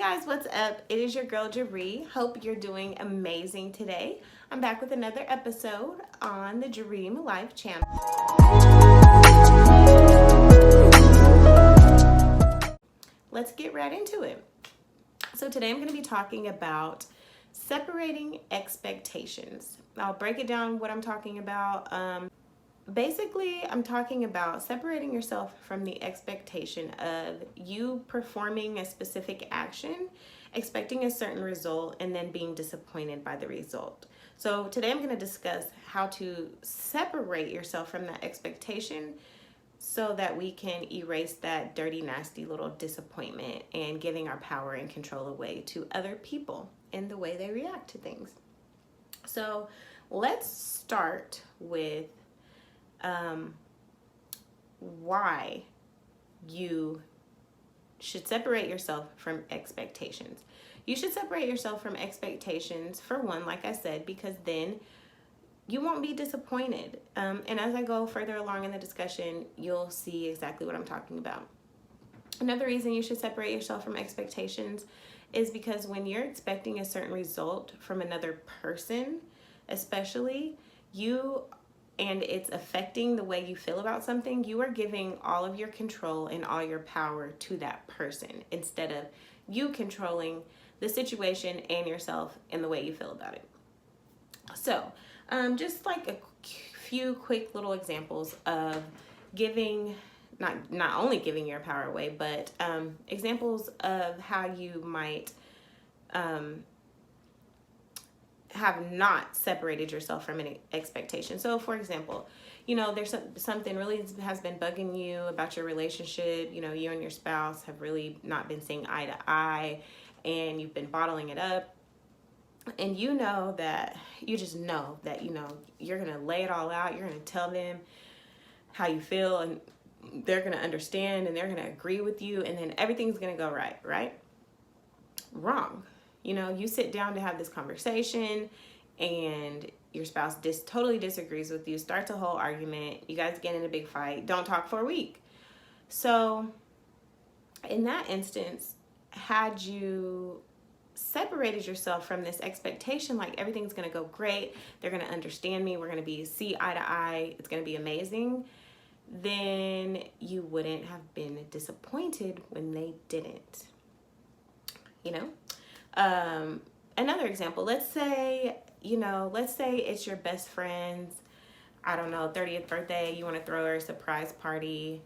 Guys, what's up? It is your girl Jaree. Hope you're doing amazing today. I'm back with another episode on the Dream Life channel. Let's get right into it. So today I'm going to be talking about separating expectations. I'll break it down what I'm talking about. Basically, I'm talking about separating yourself from the expectation of you performing a specific action, expecting a certain result, and then being disappointed by the result. So today I'm going to discuss how to separate yourself from that expectation so that we can erase that dirty, nasty little disappointment and giving our power and control away to other people in the way they react to things. So let's start with why you should separate yourself from expectations. You should separate yourself from expectations, for one, like I said, because then you won't be disappointed. And as I go further along in the discussion, you'll see exactly what I'm talking about. Another reason you should separate yourself from expectations is because when you're expecting a certain result from another person, especially, and it's affecting the way you feel about something, you are giving all of your control and all your power to that person instead of you controlling the situation and yourself and the way you feel about it. So, just like a few quick little examples of giving, not only giving your power away, but examples of how you might have not separated yourself from any expectation. So for example, there's something really has been bugging you about your relationship. You and your spouse have really not been seeing eye to eye and you've been bottling it up. And you just know that, you're going to lay it all out. You're going to tell them how you feel and they're going to understand and they're going to agree with you. And then everything's going to go right? Wrong. You sit down to have this conversation and your spouse totally disagrees with you, starts a whole argument, you guys get in a big fight, don't talk for a week. So in that instance, had you separated yourself from this expectation, like everything's going to go great, they're going to understand me, we're going to see eye to eye, it's going to be amazing, then you wouldn't have been disappointed when they didn't. Another example, let's say it's your best friend's, 30th birthday, you want to throw her a surprise party.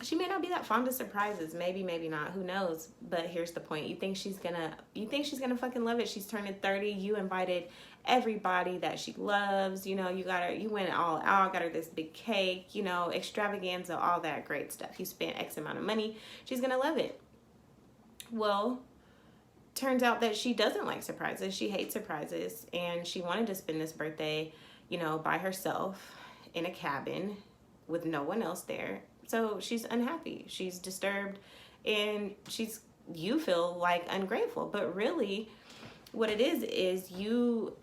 She may not be that fond of surprises, maybe not, who knows, but here's the point. You think she's gonna fucking love it. She's turning 30, you invited everybody that she loves, you went all out, got her this big cake, extravaganza, all that great stuff. You spent X amount of money, she's gonna love it. Well, turns out that she doesn't like surprises. She hates surprises, and she wanted to spend this birthday, by herself in a cabin with no one else there. So she's unhappy, she's disturbed, and you feel like ungrateful. But really, what it is you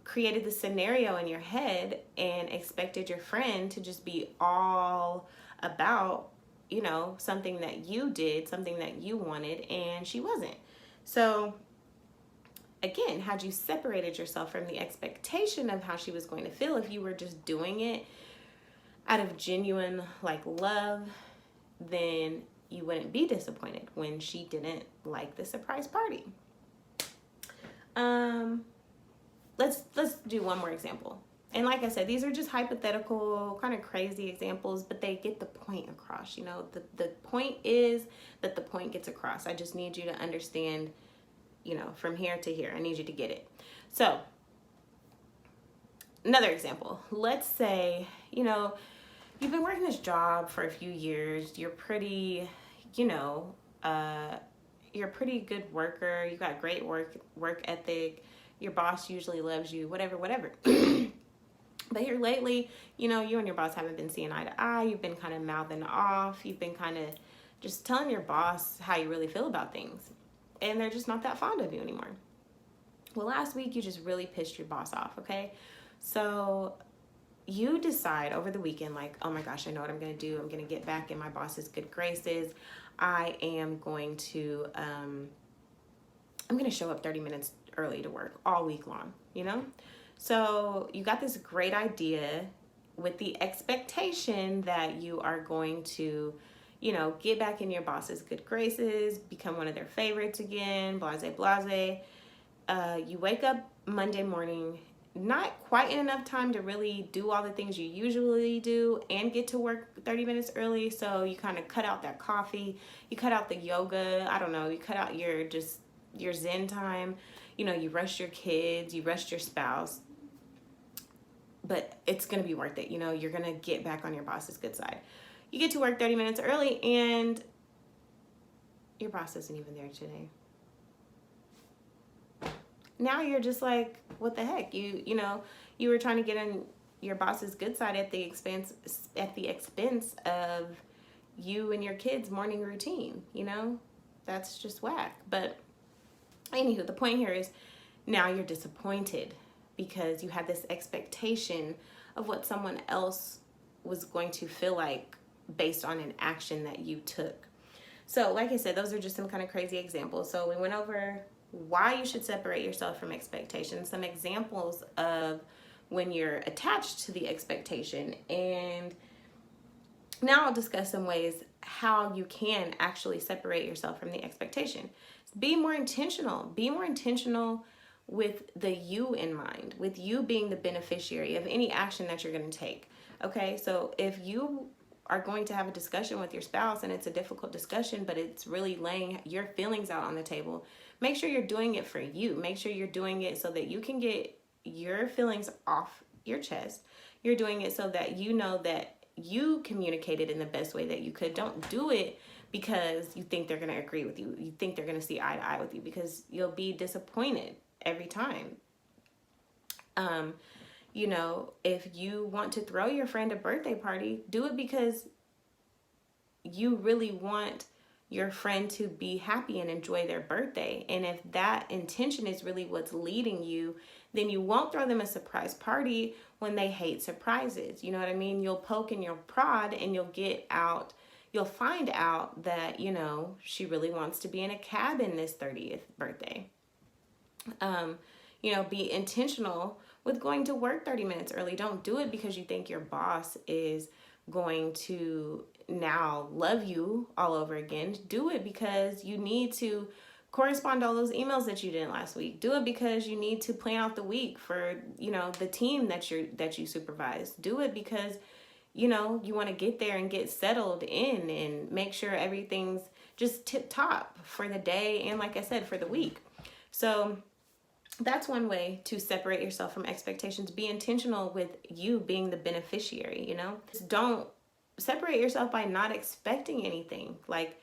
created the scenario in your head and expected your friend to just be all about something that you did, something that you wanted, and she wasn't. So again, had you separated yourself from the expectation of how she was going to feel, if you were just doing it out of genuine love, then you wouldn't be disappointed when she didn't like the surprise party. Let's do one more example. And like I said, these are just hypothetical, kind of crazy examples, but they get the point across. The point is that the point gets across. I just need you to understand, from here to here. I need you to get it. So, another example. Let's say, you've been working this job for a few years. You're pretty, you're a pretty good worker. You got great work ethic. Your boss usually loves you, whatever. But here lately, you and your boss haven't been seeing eye to eye. You've been kind of mouthing off. You've been kind of just telling your boss how you really feel about things. And they're just not that fond of you anymore. Well, last week, you just really pissed your boss off, okay? So you decide over the weekend, oh my gosh, I know what I'm going to do. I'm going to get back in my boss's good graces. I am going to I'm going to show up 30 minutes early to work all week long, you know? So you got this great idea with the expectation that you are going to, you know, get back in your boss's good graces, become one of their favorites again, blase, blase. You wake up Monday morning, not quite enough time to really do all the things you usually do and get to work 30 minutes early. So you kind of cut out that coffee, you cut out the yoga, I don't know, you cut out your Zen time, you know, you rush your kids, you rush your spouse, but it's going to be worth it. You know, you're going to get back on your boss's good side. You get to work 30 minutes early and your boss isn't even there today. Now you're just like, what the heck? You know, you were trying to get on your boss's good side at the expense of you and your kids' morning routine, you know? That's just whack. But anywho, the point here is now you're disappointed because you had this expectation of what someone else was going to feel like based on an action that you took. So like I said, those are just some kind of crazy examples. So we went over why you should separate yourself from expectations, some examples of when you're attached to the expectation, and now I'll discuss some ways how you can actually separate yourself from the expectation. Be more intentional. Be more intentional with the you in mind, with you being the beneficiary of any action that you're going to take. Okay, so if you are going to have a discussion with your spouse and it's a difficult discussion, but it's really laying your feelings out on the table, make sure you're doing it for you. Make sure you're doing it so that you can get your feelings off your chest. You're doing it so that you know that you communicated in the best way that you could. Don't do it because you think they're going to agree with you. You think they're going to see eye to eye with you, because you'll be disappointed every time. You know, if you want to throw your friend a birthday party, do it because you really want your friend to be happy and enjoy their birthday. And if that intention is really what's leading you, then you won't throw them a surprise party when they hate surprises. You know what I mean? You'll poke and you'll prod and you'll find out that, you know, she really wants to be in a cabin this 30th birthday. You know, be intentional with going to work 30 minutes early. Don't do it because you think your boss is going to now love you all over again. Do it because you need to correspond all those emails that you didn't last week. Do it because you need to plan out the week for, you know, the team that you supervise. Do it because, you know, you want to get there and get settled in and make sure everything's just tip top for the day and, like I said, for the week. So that's one way to separate yourself from expectations. Be intentional with you being the beneficiary, you know? Just don't separate yourself by not expecting anything. Like,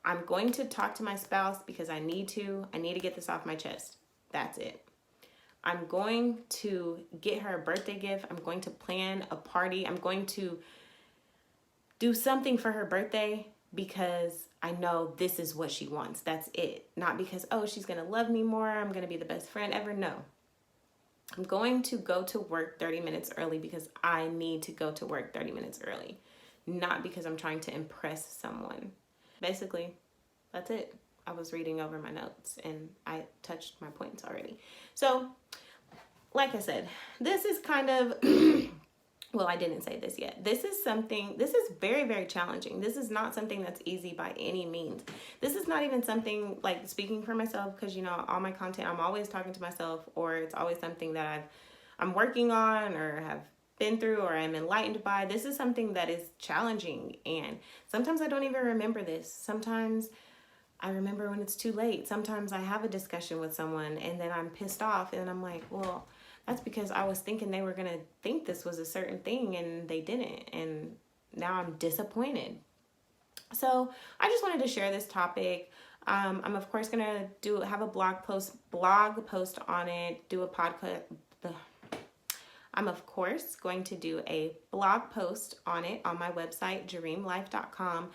I'm going to talk to my spouse because I need to get this off my chest. That's it. I'm going to get her a birthday gift. I'm going to plan a party. I'm going to do something for her birthday because I know this is what she wants. That's it. Not because, oh, she's going to love me more. I'm going to be the best friend ever. No. I'm going to go to work 30 minutes early because I need to go to work 30 minutes early. Not because I'm trying to impress someone. Basically, that's it. I was reading over my notes and I touched my points already. So, like I said, this is kind of... Well, I didn't say this yet. This is very, very challenging. This is not something that's easy by any means. This is not even something, like, speaking for myself, because, you know, all my content, I'm always talking to myself, or it's always something that I'm working on or have been through or I'm enlightened by. This is something that is challenging, and sometimes I don't even remember this. Sometimes I remember when it's too late. Sometimes I have a discussion with someone and then I'm pissed off and I'm like, well, that's because I was thinking they were going to think this was a certain thing and they didn't. And now I'm disappointed. So I just wanted to share this topic. I'm of course going to have a blog post on it, do a podcast. I'm of course going to do a blog post on it on my website, JareemLife.com.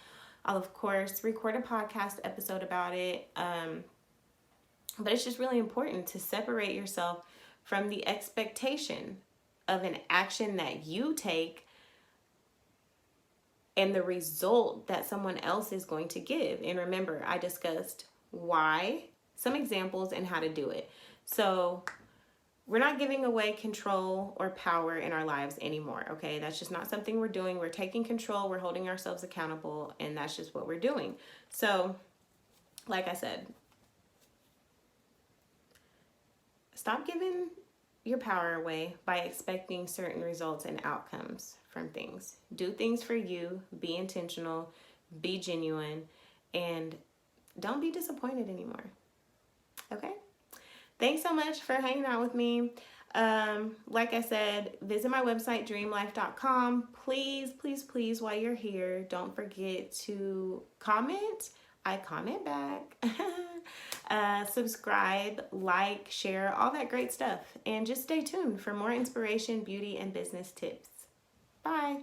I'll of course record a podcast episode about it. But it's just really important to separate yourself from the expectation of an action that you take and the result that someone else is going to give. And remember, I discussed why, some examples, and how to do it. So we're not giving away control or power in our lives anymore, okay? That's just not something we're doing. We're taking control, we're holding ourselves accountable, and that's just what we're doing. So, like I said, stop giving your power away by expecting certain results and outcomes from things. Do things for you, be intentional, be genuine, and don't be disappointed anymore, okay? Thanks so much for hanging out with me. Like I said, visit my website, dreamlife.com. Please, please, please, while you're here, don't forget to comment. I comment back. Subscribe, like, share, all that great stuff. And just stay tuned for more inspiration, beauty, and business tips. Bye.